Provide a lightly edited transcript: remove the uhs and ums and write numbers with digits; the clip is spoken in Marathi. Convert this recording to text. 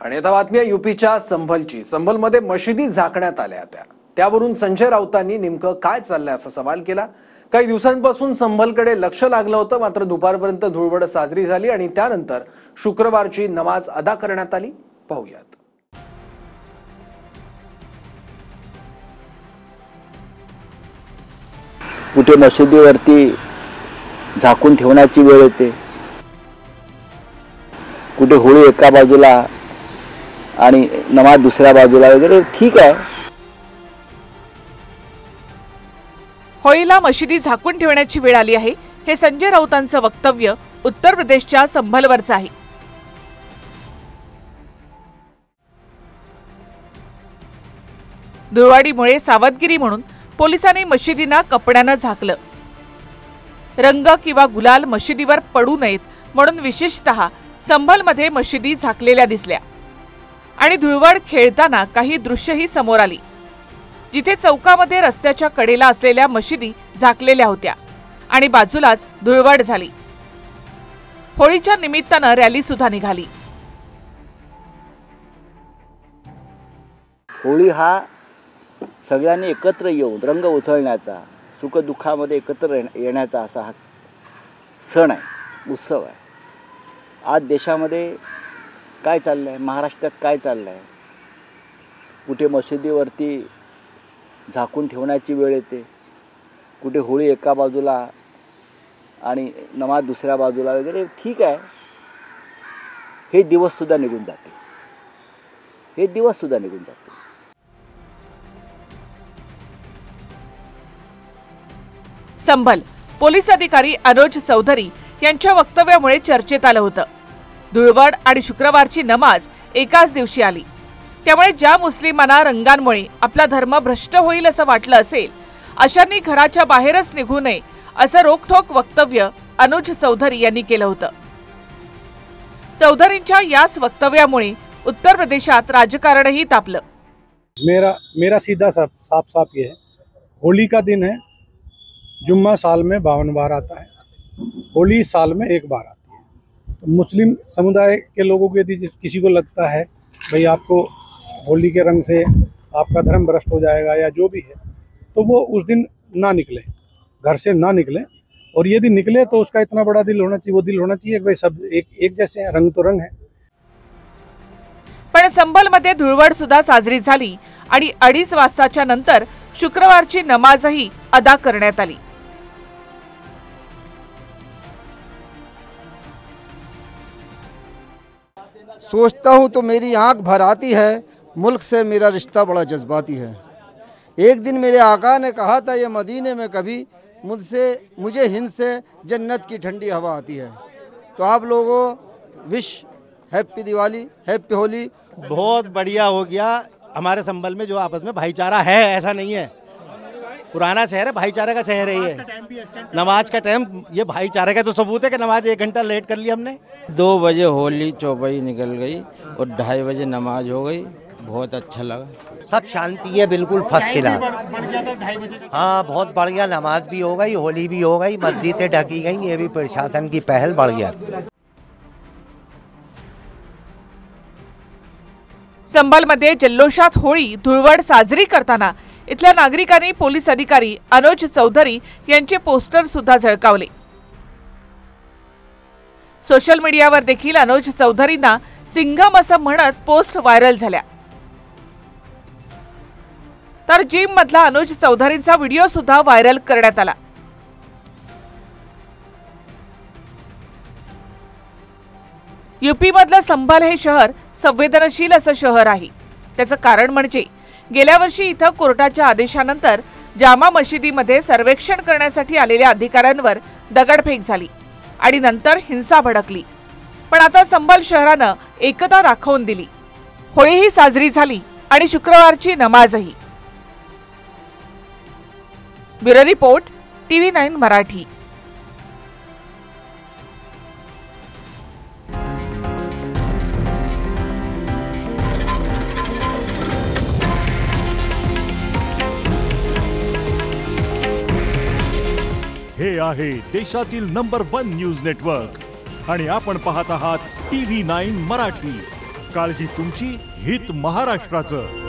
आणि आता बातमी आहे यूपीच्या संभलची। संभलमध्ये मशिदी झाकण्यात आल्या होत्या, त्यावरून संजय राऊतांनी नेमकं काय चाललंय असा सवाल केला। काही दिवसांपासून संभलकडे लक्ष लागलं होतं, मात्र दुपारपर्यंत धुळवड साजरी झाली आणि त्यानंतर शुक्रवारची नमाज अदा करण्यात आली। पाहूयात। कुठे मशिदीवरती झाकून ठेवण्याची वेळ येते, कुठे होळी एका बाजूला आणि नमाज दुसऱ्या बाजूला वगैरे, ठीक आहे। होळीला मशिदी झाकून ठेवण्याची वेळ आली आहे, हे संजय राऊतांचं वक्तव्य उत्तर प्रदेशच्या संभलवरचं आहे। धुळवडीमुळे सावधगिरी म्हणून पोलिसांनी मशिदींना कपड्यानं झाकलं। रंग किंवा गुलाल मशिदीवर पडू नयेत म्हणून विशेषतः संभलमध्ये मशिदी झाकलेल्या दिसल्या आणि धुळवड खेळताना काही दृश्यही समोर आली, जिथे चौकामध्ये रस्त्याच्या कडेला असलेल्या मशिदी झाकलेल्या होत्या आणि बाजूलाच धुळवड झाली। होळीच्या निमित्तानं रॅली सुद्धा निघाली। होळी हा सगळ्यांनी एकत्र येऊन रंग उधळण्याचा, सुखदुःखामध्ये एकत्र येण्याचा असा हा सण आहे, उत्सव आहे। आज देशामध्ये काय चाललंय, महाराष्ट्रात काय चाललंय, कुठे मशिदीवरती झाकून ठेवण्याची वेळ येते, कुठे होळी एका बाजूला आणि नमाज दुसऱ्या बाजूला वगैरे, ठीक आहे। हे दिवस सुद्धा निघून जाते, हे दिवस सुद्धा निघून जाते। संभल पोलीस अधिकारी अनुज चौधरी यांच्या वक्तव्यामुळे चर्चेत आलं होतं। धुळवड आणि शुक्रवारची नमाज एकाच दिवशी आली, त्यामुळे ज्या मुस्लिमांना रंगांमुळे आपला धर्म भ्रष्ट होईल असं वाटलं असेल, अशांनी घराच्या बाहेरच निघू नये असं रोखठोक वक्तव्य अनुज चौधरी यांनी केलं होतं। चौधरींच्या याच वक्तव्यामुळे उत्तर प्रदेशात राजकारणही तापलं। मेरा सीधा साफ ये है, होली का दिन है, जुम्मा साल में 52 बार आता है, होली साल में एक बार आती है। तो मुस्लिम समुदाय के लोगों को यदि किसी को लगता है भाई आपको होली के रंग से आपका धर्म भ्रष्ट हो जाएगा या जो भी है, तो वो उस दिन ना निकले, घर से ना निकले, और यदि निकले तो उसका इतना बड़ा दिल होना चाहिए, वो दिल होना चाहिए कि भाई सब एक जैसे हैं, रंग तो रंग है। पण संभलमध्ये धुळवड सुद्धा साजरी झाली आणि 2:30 वाजताच्या नंतर शुक्रवारची नमाजही अदा करण्यात आली। सोचता हूँ तो मेरी आंख भर आती है, मुल्क से मेरा रिश्ता बड़ा जज्बाती है। एक दिन मेरे आका ने कहा था, ये मदीने में कभी मुझे हिंद से जन्नत की ठंडी हवा आती है। तो आप लोगों wish happy Diwali, happy Holy. बहुत बढ़िया हो गया हमारे संभल में, जो आपस में भाईचारा है, ऐसा नहीं है। पुराना शहर है, भाईचारे का शहर है ये। नमाज का टाइम ये भाईचारे का तो सबूत है कि नमाज 1 घंटा लेट कर ली हमने। 2 बजे होली चौपाई निकल गई और 2:30 बजे नमाज हो गई, बहुत अच्छा लगा। सब शांति है, बिल्कुल फर्स्ट क्लास। हाँ, बहुत बढ़िया, नमाज भी हो गई, होली भी हो गई, मस्जिदें ढकी गई, ये भी प्रशासन की पहल बढ़िया। संभलमध्ये जल्लोषात होळी धुळवड साजरी करताना इथल्या नागरिकांनी पोलीस अधिकारी अनुज चौधरी यांचे पोस्टर सुद्धा झळकावले। सोशल मीडियावर देखील अनुज चौधरींना सिंघम असं म्हणत पोस्ट व्हायरल झाल्या। तर जिम मधला अनुज चौधरींचा व्हिडिओ सुद्धा व्हायरल करण्यात आला। यूपी मधलं संभल हे शहर संवेदनशील असं शहर आहे। त्याचं कारण म्हणजे गेल्या वर्षी इथं कोर्टाच्या आदेशानंतर जामा मशिदीमध्ये सर्वेक्षण करण्यासाठी आलेल्या अधिकाऱ्यांवर दगडफेक झाली आणि नंतर हिंसा भडकली। पण आता संभल शहरानं एकता दाखवून दिली, होळीही साजरी झाली आणि शुक्रवारची नमाजही। Bureau report, TV9 Marathi. हे आहे देशातील नंबर 1 न्यूज नेटवर्क आणि आपण पाहत आहात TV9 मराठी। काळजी तुमची, हित महाराष्ट्राचं.